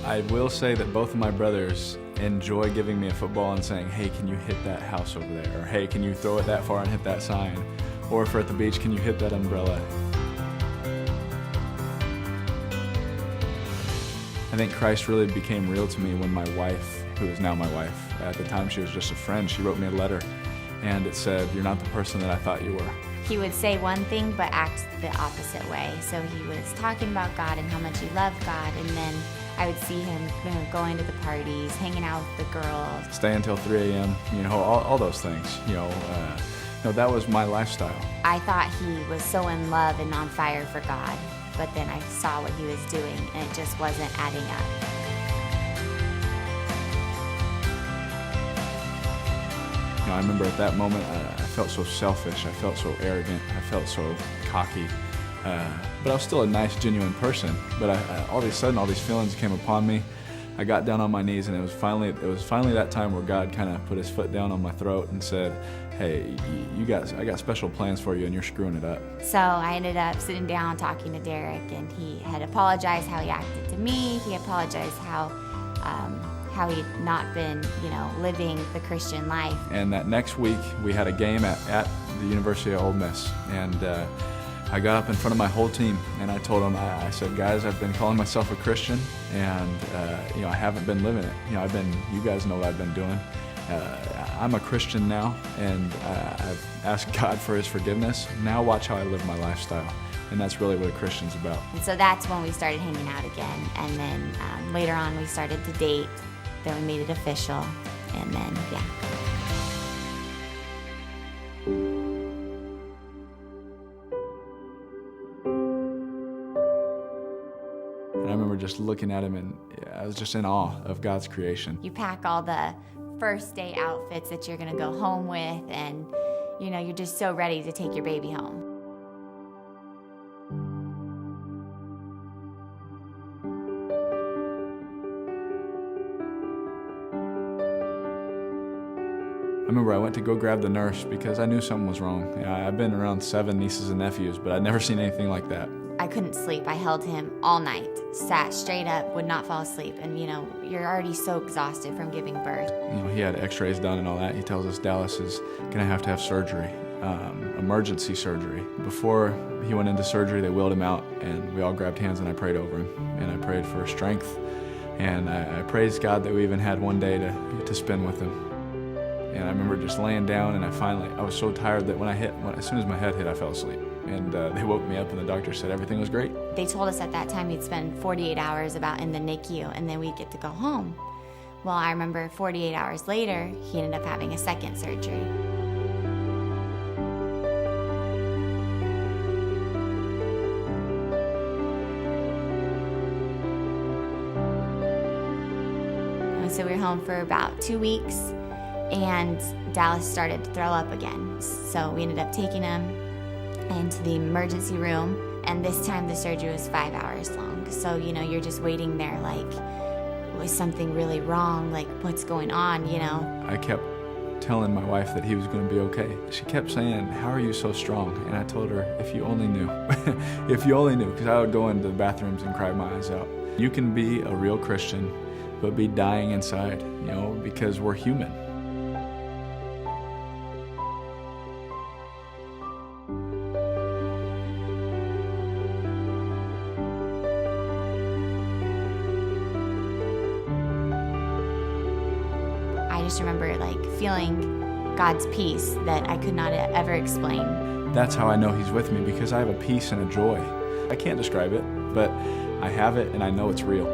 I will say that both of my brothers enjoy giving me a football and saying, hey, can you hit that house over there? Or hey, can you throw it that far and hit that sign? Or if we're at the beach, can you hit that umbrella? I think Christ really became real to me when my wife, who is now my wife, at the time she was just a friend, she wrote me a letter and it said, you're not the person that I thought you were. He would say one thing but act the opposite way. So he was talking about God and how much he loved God, and then I would see him going to the parties, hanging out with the girls. Stay until 3 a.m., all those things, that was my lifestyle. I thought he was so in love and on fire for God, but then I saw what he was doing and it just wasn't adding up. I remember at that moment, I felt so selfish, I felt so arrogant, I felt so cocky, but I was still a nice, genuine person. But all of a sudden, all these feelings came upon me. I got down on my knees, and it was finally that time where God kind of put his foot down on my throat and said, hey, I got special plans for you, and you're screwing it up. So I ended up sitting down talking to Derek, and he had apologized how he acted to me. He apologized how he'd not been, living the Christian life. And that next week, we had a game at the University of Ole Miss, and I got up in front of my whole team, and I told them, I said, guys, I've been calling myself a Christian, and I haven't been living it. You guys know what I've been doing. I'm a Christian now, and I've asked God for his forgiveness. Now watch how I live my lifestyle. And that's really what a Christian's about. And so that's when we started hanging out again. And then later on, we started to date. Then we made it official. And then, yeah. And I remember just looking at him, and I was just in awe of God's creation. You pack all the first day outfits that you're going to go home with, and you're just so ready to take your baby home. I remember I went to go grab the nurse because I knew something was wrong. I've been around 7 nieces and nephews, but I'd never seen anything like that. I couldn't sleep. I held him all night, sat straight up, would not fall asleep. And you're already so exhausted from giving birth. He had x-rays done and all that. He tells us Dallas is gonna have to have surgery, emergency surgery. Before he went into surgery, they wheeled him out, and we all grabbed hands and I prayed over him. And I prayed for strength. And I praised God that we even had one day to spend with him. And I remember just laying down, and I was so tired that as soon as my head hit, I fell asleep. And they woke me up, and the doctor said everything was great. They told us at that time he'd spend 48 hours about in the NICU, and then we'd get to go home. Well, I remember 48 hours later, he ended up having a second surgery. And so we were home for about 2 weeks. And Dallas started to throw up again. So we ended up taking him into the emergency room, and this time the surgery was 5 hours long. So, you're just waiting there like, was something really wrong? Like, what's going on, I kept telling my wife that he was going to be okay. She kept saying, how are you so strong? And I told her, if you only knew. If you only knew, because I would go into the bathrooms and cry my eyes out. You can be a real Christian, but be dying inside, because we're human. I just remember feeling God's peace that I could not ever explain. That's how I know he's with me, because I have a peace and a joy. I can't describe it, but I have it and I know it's real.